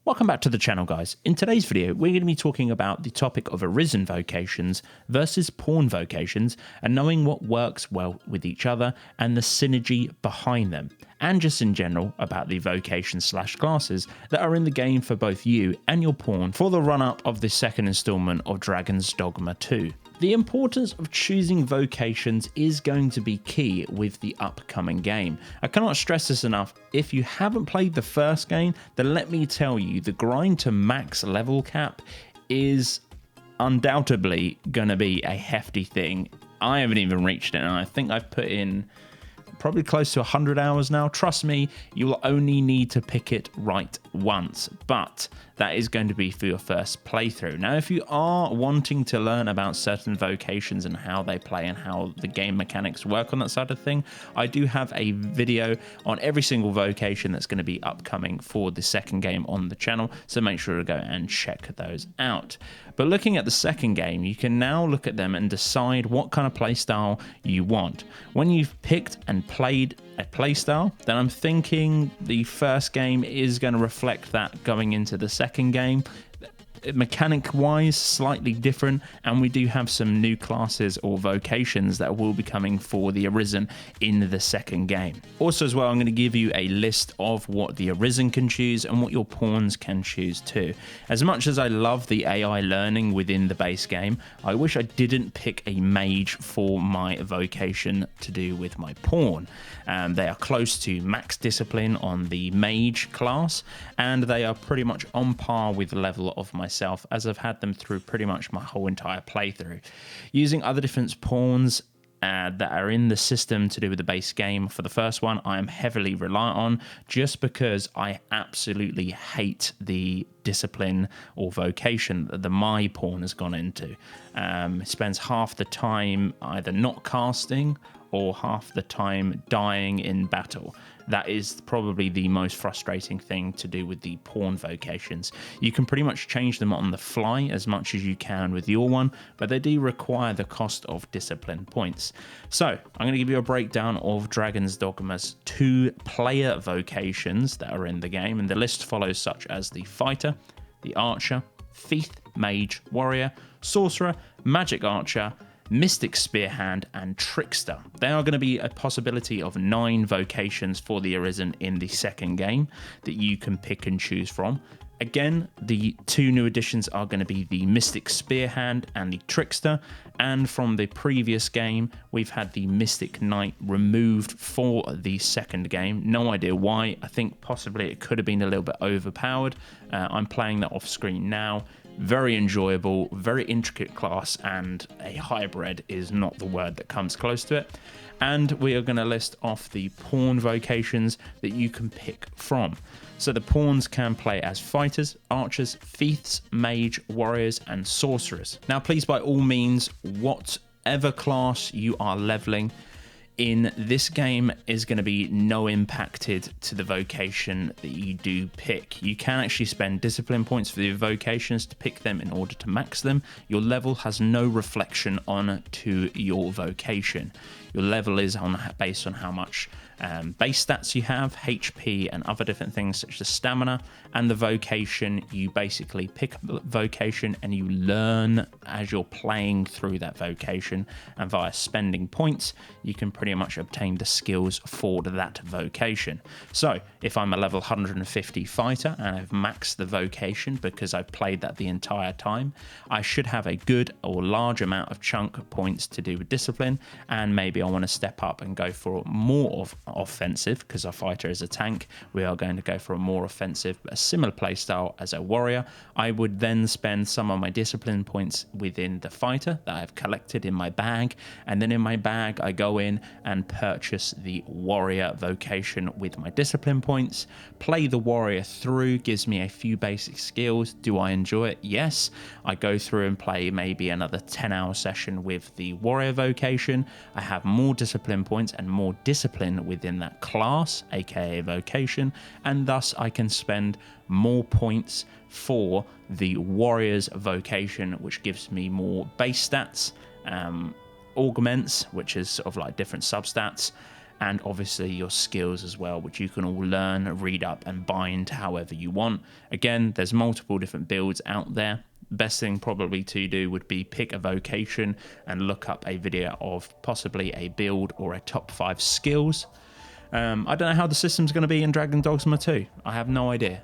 Welcome back to the channel, guys. In today's video, we're going to be talking about the topic of Arisen Vocations versus Pawn Vocations and knowing what works well with each other and the synergy behind them, and just in general about the vocation slash classes that are in the game for both you and your pawn for the run-up of the second installment of Dragon's Dogma 2. The importance of choosing vocations is going to be key with the upcoming game. I cannot stress this enough. If you haven't played the first game, then let me tell you, the grind to max level cap is undoubtedly going to be a hefty thing. I haven't even reached it, and I think I've put in probably close to 100 hours now. Trust me, you will only need to pick it right once, but that is going to be for your first playthrough. Now, if you are wanting to learn about certain vocations and how they play and how the game mechanics work on that side of thing, I do have a video on every single vocation that's going to be upcoming for the second game on the channel, so make sure to go and check those out. But looking at the second game, you can now look at them and decide what kind of playstyle you want. When you've picked and played a playstyle, then I'm thinking the first game is going to reflect that going into the second game. Mechanic wise, slightly different, and we do have some new classes or vocations that will be coming for the Arisen in the second game. Also as well, I'm going to give you a list of what the Arisen can choose and what your pawns can choose too. As much as I love the AI learning within the base game, I wish I didn't pick a mage for my vocation to do with my pawn. They are close to max discipline on the mage class, and they are pretty much on par with the level of myself, as I've had them through pretty much my whole entire playthrough. Using other different pawns that are in the system to do with the base game, for the first one I am heavily reliant on, just because I absolutely hate the discipline or vocation that the my pawn has gone into. It spends half the time either not casting or half the time dying in battle. That is probably the most frustrating thing to do with the pawn vocations. You can pretty much change them on the fly as much as you can with your one, but they do require the cost of discipline points. So I'm going to give you a breakdown of Dragon's Dogma's 2 player vocations that are in the game, and the list follows such as the Fighter, the Archer, Thief, Mage, Warrior, Sorcerer, Magic Archer, Mystic Spearhand, and Trickster. There are going to be a possibility of 9 vocations for the Arisen in the second game that you can pick and choose from. Again, the 2 new additions are going to be the Mystic Spearhand and the Trickster, and from the previous game we've had the Mystic Knight removed for the second game. No idea why. I think possibly it could have been a little bit overpowered. I'm playing that off screen now. Very enjoyable, very intricate class, and a hybrid is not the word that comes close to it. And we are going to list off the pawn vocations that you can pick from. So the pawns can play as fighters, archers, thieves, mage, warriors, and sorcerers. Now, please, by all means, whatever class you are leveling in this game is going to be no impacted to the vocation that you do pick. You can actually spend discipline points for the vocations to pick them in order to max them. Your level has no reflection on to your vocation. Your level is based on how much base stats you have, HP, and other different things such as stamina. And the vocation, you basically pick up the vocation and you learn as you're playing through that vocation, and via spending points you can pretty much obtain the skills for that vocation. So if I'm a level 150 fighter and I've maxed the vocation because I've played that the entire time, I should have a good or large amount of chunk of points to do with discipline, and maybe I want to step up and go for more of offensive, because our fighter is a tank. We are going to go for a more offensive, a similar playstyle as a warrior. I would then spend some of my discipline points within the fighter that I've collected in my bag, and then in my bag I go in and purchase the warrior vocation with my discipline points, play the warrior through, gives me a few basic skills. Do I enjoy it? Yes. I go through and play maybe another 10-hour session with the warrior vocation. I have more discipline points and more discipline within that class, aka vocation, and thus I can spend more points for the warrior's vocation, which gives me more base stats, augments, which is sort of like different substats, and obviously your skills as well, which you can all learn, read up, and bind however you want. Again, there's multiple different builds out there. Best thing probably to do would be pick a vocation and look up a video of possibly a build or a top 5 skills. I don't know how the system's going to be in Dragon Dogma 2. I have no idea.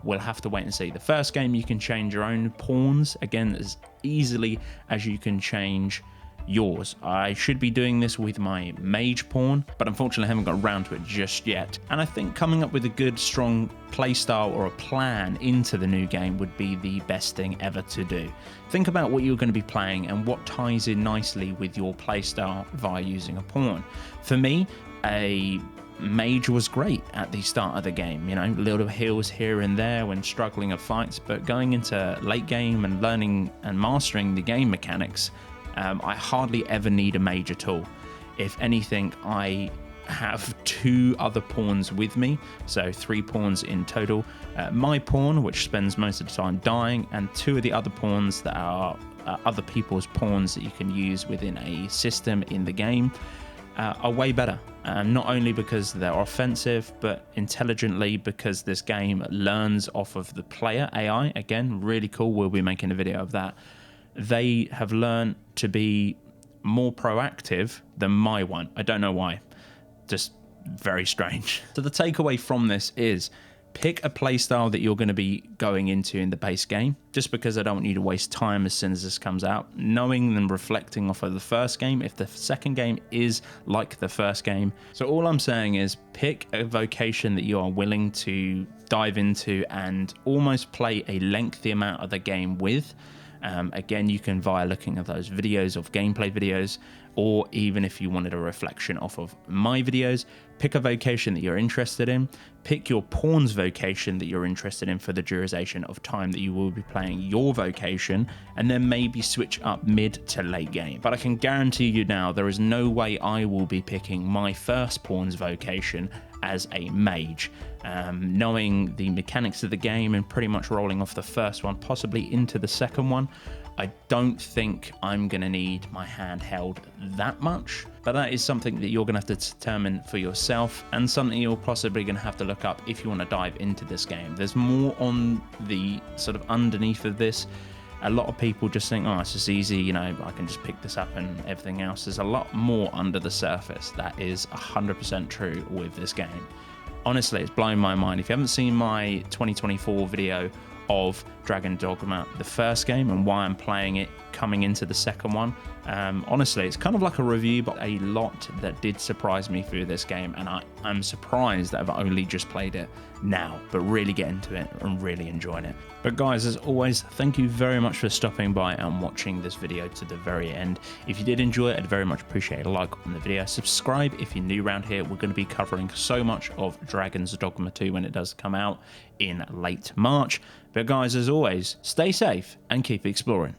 We'll have to wait and see. The first game, you can change your own pawns, again, as easily as you can change yours. I should be doing this with my mage pawn, but unfortunately I haven't got around to it just yet. And I think coming up with a good, strong playstyle or a plan into the new game would be the best thing ever to do. Think about what you're going to be playing and what ties in nicely with your playstyle via using a pawn. For me, a mage was great at the start of the game, you know, little heals here and there when struggling at fights, but going into late game and learning and mastering the game mechanics, I hardly ever need a mage at all. If anything, I have 2 other pawns with me, so 3 pawns in total. My pawn, which spends most of the time dying, and 2 of the other pawns that are other people's pawns that you can use within a system in the game, are way better. Not only because they're offensive, but intelligently, because this game learns off of the player AI. Again, really cool. We'll be making a video of that. They have learned to be more proactive than my one. I don't know why. Just very strange. So the takeaway from this is pick a playstyle that you're going to be going into in the base game, just because I don't want you to waste time as soon as this comes out. Knowing and reflecting off of the first game, if the second game is like the first game. So all I'm saying is pick a vocation that you are willing to dive into and almost play a lengthy amount of the game with. Again, you can via looking at those videos of gameplay videos, or even if you wanted a reflection off of my videos, pick a vocation that you're interested in, pick your pawn's vocation that you're interested in for the duration of time that you will be playing your vocation, and then maybe switch up mid to late game. But I can guarantee you now, there is no way I will be picking my first pawn's vocation as a mage. Knowing the mechanics of the game and pretty much rolling off the first one, possibly into the second one, I don't think I'm going to need my hand held that much, but that is something that you're going to have to determine for yourself, and something you're possibly going to have to look up if you want to dive into this game. There's more on the sort of underneath of this. A lot of people just think, oh, it's just easy, you know, I can just pick this up and everything else. There's a lot more under the surface. That is 100% true with this game. Honestly, it's blowing my mind. If you haven't seen my 2024 video of Dragon Dogma, the first game, and why I'm playing it coming into the second one, honestly, it's kind of like a review, but a lot that did surprise me through this game, and I'm surprised that I've only just played it now, but really get into it and really enjoying it. But guys, as always, thank you very much for stopping by and watching this video to the very end. If you did enjoy it, I'd very much appreciate a like on the video. Subscribe if you're new around here. We're going to be covering so much of Dragon's Dogma 2 when it does come out in late March. But guys, as always, stay safe and keep exploring.